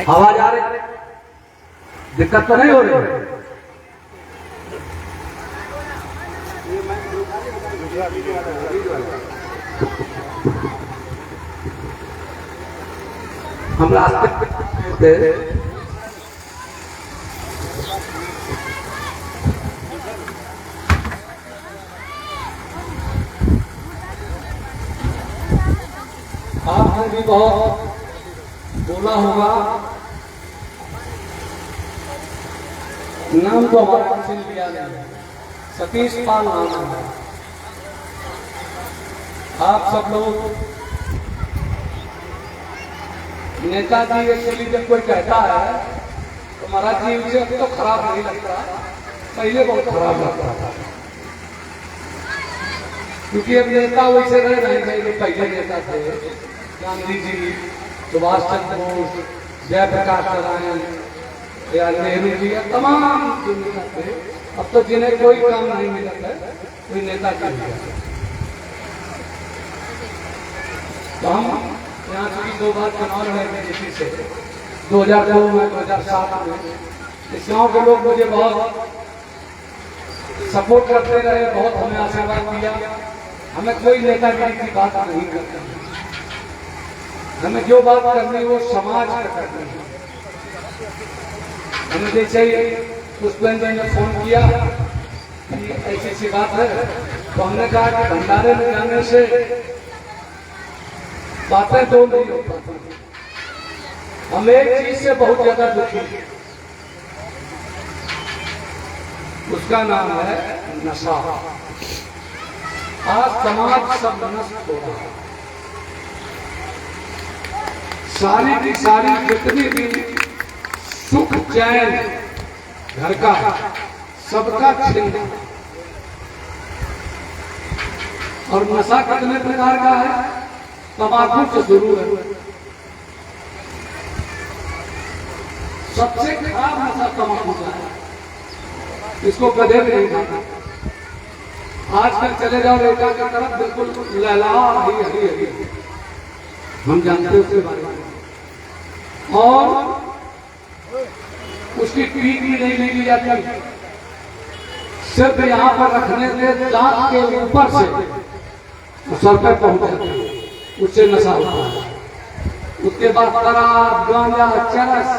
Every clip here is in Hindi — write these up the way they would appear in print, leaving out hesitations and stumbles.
आवाज आ रही, दिक्कत तो नहीं हो रही? हम रास्ते आपने भी बहुत बोला होगा, नाम तो हमारा छीन लिया नहीं, सतीश पाल नाम है। आप सब लोग नेताजी एक्चुअली जब कोई कहता है तो महाराज जी उसे अब तो खराब नहीं लगता, पहले बहुत खराब लगता था, क्योंकि अब नेता वैसे रह नहीं चाहिए पहले नेता थे। गांधी जी, सुभाष चंद्र बोस, जयप्रकाश नारायण या नेहरू जी या तमाम जो नेता थे, अब तो जिन्हें कोई काम नहीं मिला है कोई नेता कर दिया। तो हम यहाँ की 2 बार चुनाव लड़े थे किसी से, 2002 में, 2007 में। इस गाँव के लोग मुझे बहुत सपोर्ट करते रहे, बहुत हमें आशीर्वाद दिया। हमें कोई नेतागिरी की बात नहीं करते, हमें जो बात करनी वो समाज पर करनी है। हमें जैसे ही पुष्पेंद्र ने फोन किया कि ऐसी सी बात है, तो हमने कहा कि भंडारे में जाने से बातें तो नहीं हो पाती। हम एक चीज से बहुत ज्यादा दुखी हैं, उसका नाम है नशा। आज समाज सब नष्ट हो रहा है, सारी की सारी जितनी भी सुख चैन घर का सबका छिन। और नशा कितने प्रकार का है? तंबाकू से शुरू है, सबसे खराब नशा तंबाकू का है, इसको कदे भी नहीं खाना। आजकल चले जाओ रेखा की तरफ, बिल्कुल लहला रही हरी, हम जानते हैं उसके बारे में। और उसकी पीक भी नहीं ली जाती, सिर्फ यहाँ पर रखने से दांत के ऊपर से सर पर पहुंच जाती है, उससे नशा होता है। उसके बाद शराब, गांजा, चरस,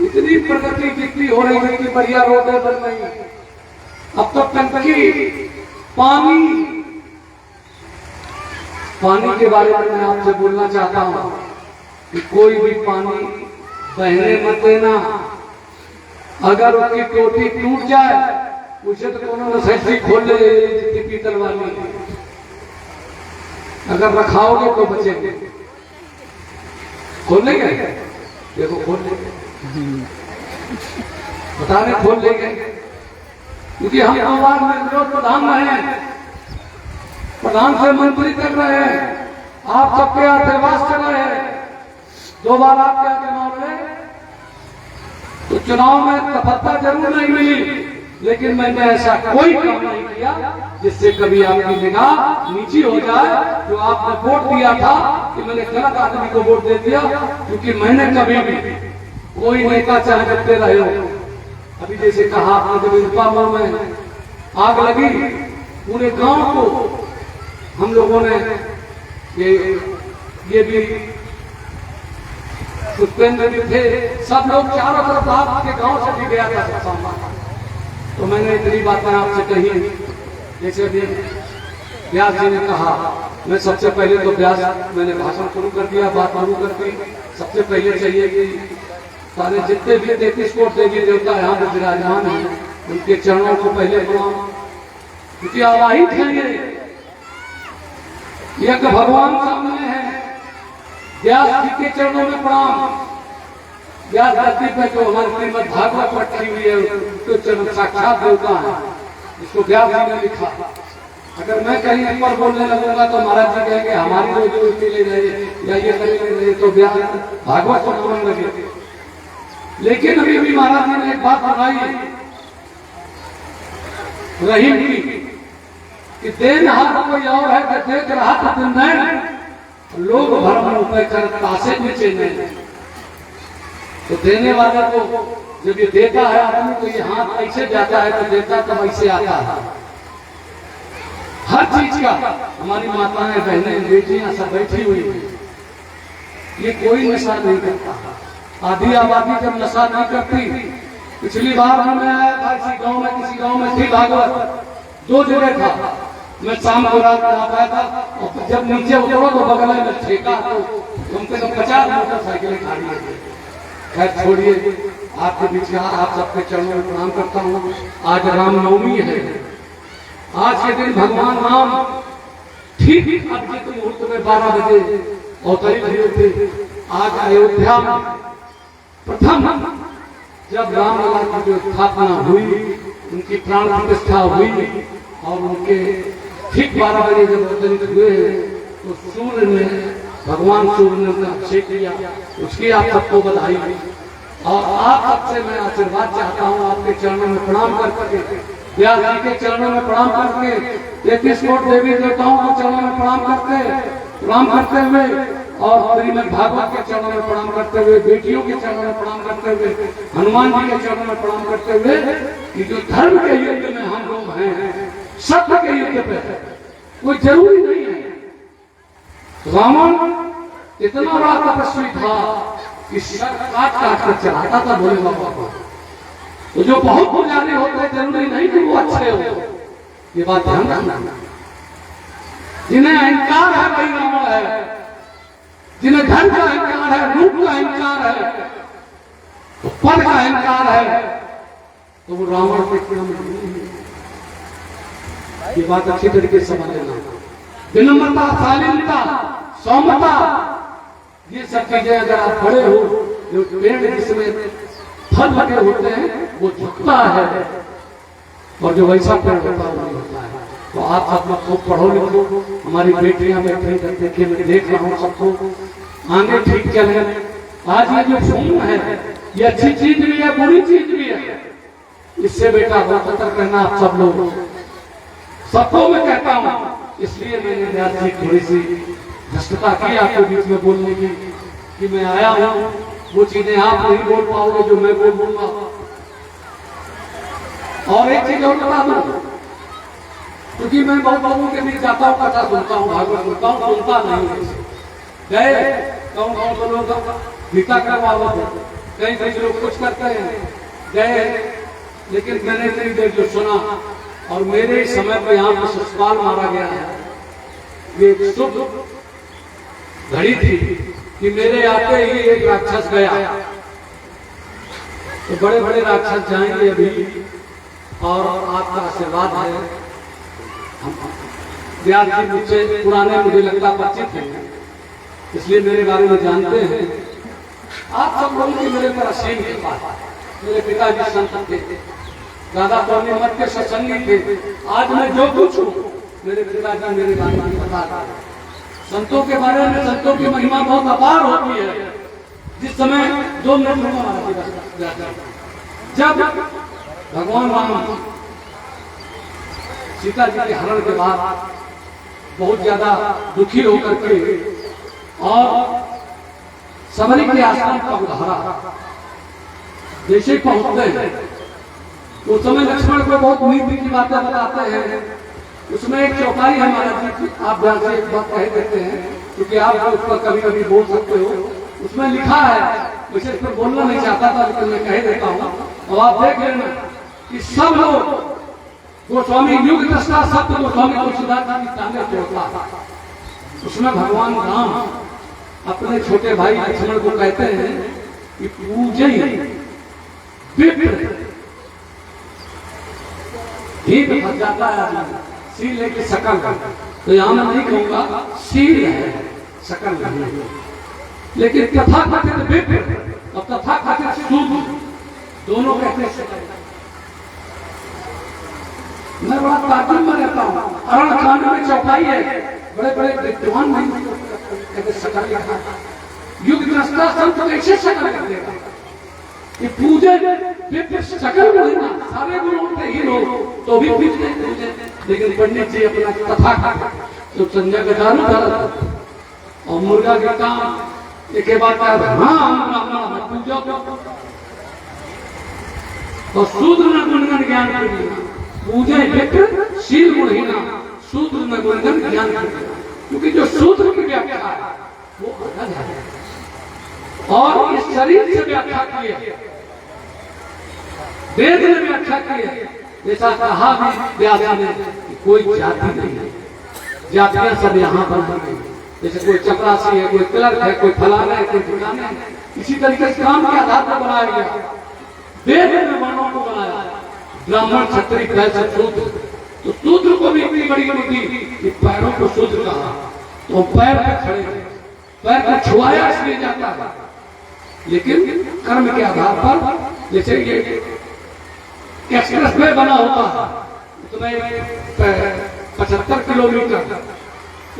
इतनी प्रगति जितनी हो रही है कि बढ़िया रोडें बन रही है। अब तो टंकी पानी के बारे में मैं आपसे बोलना चाहता हूं कि कोई भी पानी बहने मत देना। अगर उसकी टोटी टूट जाए, उसे तो कोनो फैक्ट्री खोल ले जितनी पीतल वाली, अगर रखाओगे तो बचेंगे। खोल लेंगे, देखो खोल लेंगे, बता रहे खोल लेंगे, क्योंकि हम 2 बार में विरोध प्रधान रहे हैं, प्रधान से मंत्री कर रहे हैं, आप सबके आशीर्वाद कर रहे हैं। 2 बार आपके आगे मार रहे, तो चुनाव में सफलता जरूर नहीं मिली, लेकिन मैंने ऐसा कोई काम नहीं किया जिससे कभी आपकी निगाह नीची हो जाए। जो आपने वोट दिया था कि मैंने गलत आदमी को वोट दे दिया, क्योंकि मैंने कभी भी कोई नेता चाहे करते रहे हो। अभी जैसे कहा आपने, जब इंपामा में आग लगी, पूरे गांव को हम लोगों ने ये भी पुष्पेंद्र भी थे, सब लोग चारों तरफ, आपके गांव से भी गया था सामना। तो मैंने इतनी बातें आपसे कही, जैसे अभी व्यास जी ने कहा, मैं सबसे पहले तो व्यास मैंने भाषण शुरू कर दिया, बात शुरू कर दी। सबसे पहले चाहिए कि सारे जितने भी 33 कोट देवी देवता यहाँ पे विराजमान हैं, उनके चरणों को पहले प्रणाम, क्योंकि आवाहित है ये भगवान सामने है। व्यास जी के चरणों में प्रणाम। व्यास धरती पे जो हमारी श्रीमद् भागवत रखी हुई है, तो चरण साक्षात देवता है, इसको व्यास जी ने लिखा। अगर मैं कहीं ऊपर बोलने लगूंगा तो महाराज जी कहेंगे हमारी रोजी ले रहे या ये कर रहे, तो व्यास भागवत को बोलने लगे। लेकिन अभी भी महाराज जी ने एक बात बताई रहीम की, कि देन हाथ कोई और है कि देख रहा था दिन लोग भरम उपाय कर तासे नीचे नहीं। तो देने वाले को जब ये देता है आदमी तो ये हाथ ऐसे जाता है तो देता तब ऐसे आता है। हर चीज का हमारी माताएं बहनें बेटियां सब बैठी हुई है, ये कोई नशा नहीं करता। आधी आबादी जब नशा नहीं करती, पिछली बार मैं आया था किसी गांव में थी भागवत, 2 जगह था, मैं शाम को रात में आ पाया था और जब नीचे उतरो तो बगल में ठेका तो कम से कम 50 मोटरसाइकिलें खड़ी है। खैर छोड़िए, आपके बीच में आप सबके चरणों में प्रणाम करता हूँ। आज रामनवमी है, आज के दिन भगवान राम ठीक अभिजीत मुहूर्त में 12 बजे अवतरित हुए थे। आज अयोध्या में प्रथम जब रामलला की जो स्थापना हुई, उनकी प्राण प्रतिष्ठा हुई और उनके ठीक 12 बजे जब अवतरित हुए तो सूर्य ने भगवान सूर्य ने उनका अभिषेक किया, उसकी आप सबको बधाई। और आप सबसे मैं आशीर्वाद चाहता हूँ, आपके चरणों में प्रणाम करके, व्यास जी के चरणों में प्रणाम करके, 33 करोड़ देवी देवताओं के चरणों में प्रणाम करते हुए और श्रीमद् भागवत के चरणों में प्रणाम करते हुए, बेटियों के चरणों में प्रणाम करते हुए, हनुमान जी के चरणों में प्रणाम करते हुए कि जो धर्म के युद्ध में हम लोग हैं, सत्य के युद्ध पे कोई जरूरी नहीं है। रावण इतना बड़ा तपस्वी था कि सर काट कर चलाता था भोले बाबा को। तो जो बहुत पुजारी होते हैं जरूरी नहीं कि वो अच्छे हो, ये बात ध्यान रखना। जिन्हें अहंकार है वही रावण है, जिन्हें धन का अहंकार है, रूप का अहंकार है, तो पद का अहंकार है, तो वो रावण के ये बात अच्छी तरीके से समझ लेना। विनम्रता, शालीनता, सौम्यता, ये सब चीजें अगर आप बड़े हो, जो पेड़ जिसमें फल लगे होते हैं वो झुकता है और जो वैसा पेड़ होता है वो नहीं होता है। तो आप सब लोग खूब पढ़ो लिखो, हमारी बेटियां बैठे देखिए, मैं देख रहा हूँ सबको आगे ठीक चले। आज ये जो फोन है ये अच्छी चीज भी है, बुरी चीज भी है, इससे बेटा बहुत सतर्क रहना आप सब लोग। सबको मैं कहता हूँ, इसलिए मैंने व्यास जी थोड़ी सी धस्तता की आपके बीच में बोलने की कि मैं आया हूँ, वो चीजें आप नहीं बोल पाओगे जो मैं बोलूंगा। और एक चीज और बता दूं, क्योंकि मैं बहुत लोगों के बीच जाता हूँ, कथा सुनता हूँ, भागवत सुनता हूँ, सुनता नहीं गए कौन लोग गीता करवाओ, कहीं लोग कुछ करते हैं गए, लेकिन मैंने इतनी देर जो सुना और मेरे समय पर यहाँ पर ससुराल मारा गया है, ये शुभ घड़ी थी कि मेरे आते ही एक राक्षस गया। तो बड़े बड़े राक्षस जाएंगे अभी, और आपका आशीर्वाद है। व्यास जी मुझसे पुराने मुझे लगता परिचित हैं, इसलिए मेरे बारे में जानते हैं। आप सब लोगों की मेरे पर असीम कृपा है। मेरे पिताजी संत थे, दादा पौर्णी मत के सत्संगी थे। आज मैं जो कुछ हूँ मेरे पिताजी मेरे बारे में बता। संतों के बारे में, संतों की महिमा बहुत अपार होती है। जिस समय 2 मिनट जब भगवान राम सीता जी के हरण के बाद बहुत ज्यादा दुखी होकर के और सबरी के आश्रम का उधारा जैसे पहुंचते हैं, उस समय लक्ष्मण को बहुत नीति की बातें बताते हैं। उसमें एक चौपाई है महाराज जी, आप ध्यान से एक बात कह देते हैं, क्योंकि आप उस पर कभी कभी बोल सकते हो। उसमें लिखा है, वैसे इस पर बोलना नहीं चाहता था लेकिन मैं कह देता हूँ, अब आप देख लेना कि सब लोग गोस्वामी युग दृष्टा सत्य गोस्वामी तुलसीदास जी की ताने तोड़ता था। उसमें भगवान राम अपने छोटे भाई लक्ष्मण को कहते हैं कि पूजे विप्र ही फंस जाता है, सी लेके सकल। तो यहाँ मैं नहीं कहूंगा शील है, सकल नहीं। लेकिन तथा कथित विप्र और तथा कथित शुद्ध दोनों कहते हैं। मैं बड़ा ताजुब में रहता हूँ। अरण कांड में चौपाई है, बड़े बड़े विद्वान नहीं कहते सकल लिखा। युग दृष्टा संत कैसे सकल कर देगा? ये पूजे विप्र सकल बोलेना, सारे गुण होते ही लोग तो भी पूजते। लेकिन पंडित जी अपना कथा तो संजय गजानू और मुर्गा के काम एक बात क्या है, हाँ पूजा और शूद्र न गुणगण ज्ञान पूजे व्यक्त शील गुणहीना, शूद्र न गुणगण ज्ञान, क्योंकि जो शूद्र की व्याख्या है वो अलग है और इस शरीर से व्याख्या की है, वेद ने व्याख्या की है। जैसा कहा भी व्यास ने कोई जाति नहीं है, जातियां सब यहाँ पर नहीं, जैसे कोई चपरासी है, कोई क्लर्क है, कोई फलाना है, कोई ठिकाना है, इसी तरीके से काम के आधार पर बनाया गया। वेद ने वर्णों को बनाया, ब्राह्मण क्षत्रिय वैश्य शूद्र, तो शूद्र को भी इतनी बड़ी बुद्धि कि पैरों को शूद्र कहा, तो पैर पे खड़े थे, पैर को छुआया इसलिए जाता है, लेकिन कर्म के आधार पर, जैसे ये एक्सप्रेस वे बना होता है, उसमें 75 किलोमीटर,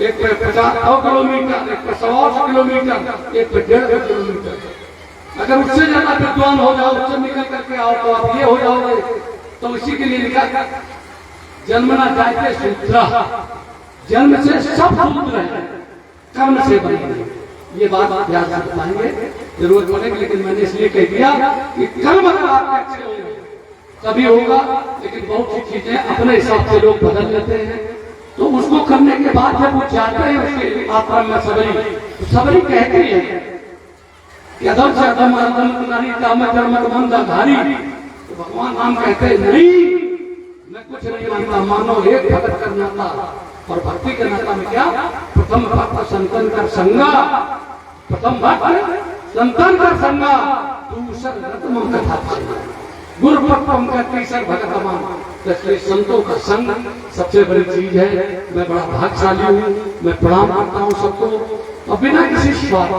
एक पे 50 किलोमीटर, एक पे 100 किलोमीटर, एक पे 150 किलोमीटर। अगर उससे ज्यादा विद्वान हो जाओ, उससे निकल करके आओ तो आप ये हो जाओगे, तो इसी के लिए लिखा जन्मना जाते शूद्र, जन्म से सब शूद्र है, कर्म से बने। ये बात व्यास जी बताएंगे, जरूरत पड़ेगी, लेकिन मैंने इसलिए कह दिया कि कर्म अगर आपके अच्छे होंगे तभी होगा, लेकिन बहुत सी चीजें अपने हिसाब से लोग बदल लेते हैं, तो उसको करने के बाद जब वो चाहते हैं उसके आत्मा में सबरी, तो सबरी कहती है कि अधम से अधम नहीं मंदाधारी, तो भगवान राम कहते हैं नहीं, मैं कुछ नहीं मानता, मानो एक भगत कर नाता, और भक्ति के नाता में क्या, प्रथम भक्त संतन कर संगा, प्रथम भक्त संतन कर संगा, दूसर रत्न कथा गुरु पक्वम का तीसर भगत मान। इसलिए संतों का संग सबसे बड़ी चीज है। मैं बड़ा भाग्यशाली हूँ, मैं प्रणाम करता हूँ सबको, और बिना किसी स्वार्थ,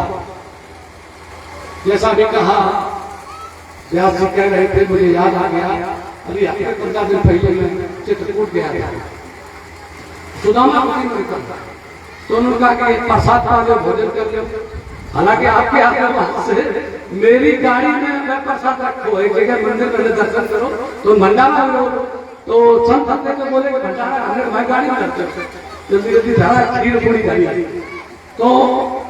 जैसा भी कहा व्यास जी कह रहे थे, मुझे याद आ गया, अभी हफ्ते 15 दिन पहले मैं चित्रकूट गया था, सुदामा तो उन्होंने कहा कि प्रसाद पा लो, भोजन कर लो, हालांकि आपके हाथ से मेरी गाड़ी में मैं प्रसाद रखो, एक जगह मंदिर में दर्शन करो तो भंडारा लो, तो संत हफ्ते को बोले भंडारा हमने हमारी गाड़ी में रखते, जल्दी जल्दी धारा खीर पूरी गाड़ी, तो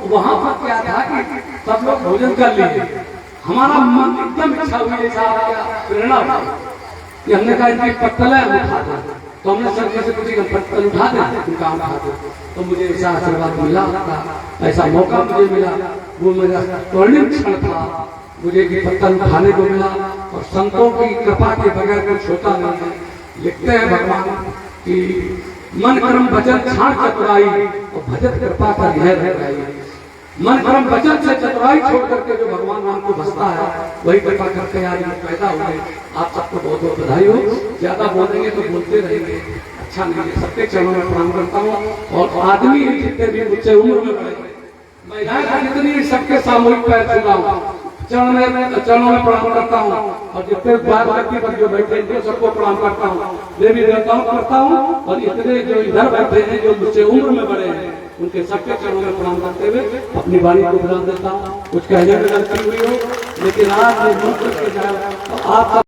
वहां पर क्या था कि सब लोग भोजन कर लिए, हमारा मन एकदम इच्छा हुई, ऐसा प्रेरणा कि हमने कहा इनकी पत्तल है हम उठा दें, तो हमने सर से पूछी पत्तल उठा दें, उनका हम उठा दें, तो मुझे ऐसा आशीर्वाद मिला था, ऐसा मौका मुझे मिला, वो मेरा स्वर्णिम क्षण था, मुझे कि पत्तल उठाने को मिला, और संतों की कृपा के बगैर कुछ होता नहीं है। लिखते हैं भगवान कि मन कर्म वचन छाड़ चतुराई, और भजत कृपा का यह रह गई, मन कर्म वचन से चतुराई छोड़ करके जो भगवान राम को बसता है, वही कृपा करके आज पैदा हुए। आप सबको बहुत बहुत बधाई हो, ज्यादा बोलेंगे तो बोलते रहेंगे, अच्छा नहीं है। सबके चरणों में प्रणाम करता हूँ, और आदमी जितने भी मुझसे उम्र में बड़े, महिलाएं जितनी सबके सामूहिक पैर छूता हूँ, चरणों में प्रणाम करता हूँ, और जितने व्यक्ति पर जो बैठे हैं सबको प्रणाम करता हूँ, देवी देवताओं करता हूँ, और इतने जो इधर बैठे हैं जो मुझसे उम्र में बड़े हैं, उनके सबके चरणों में प्रणाम करते हुए अपनी वाणी को विराम देता हूँ। कुछ कहने में गलती हुई हो, लेकिन आज आप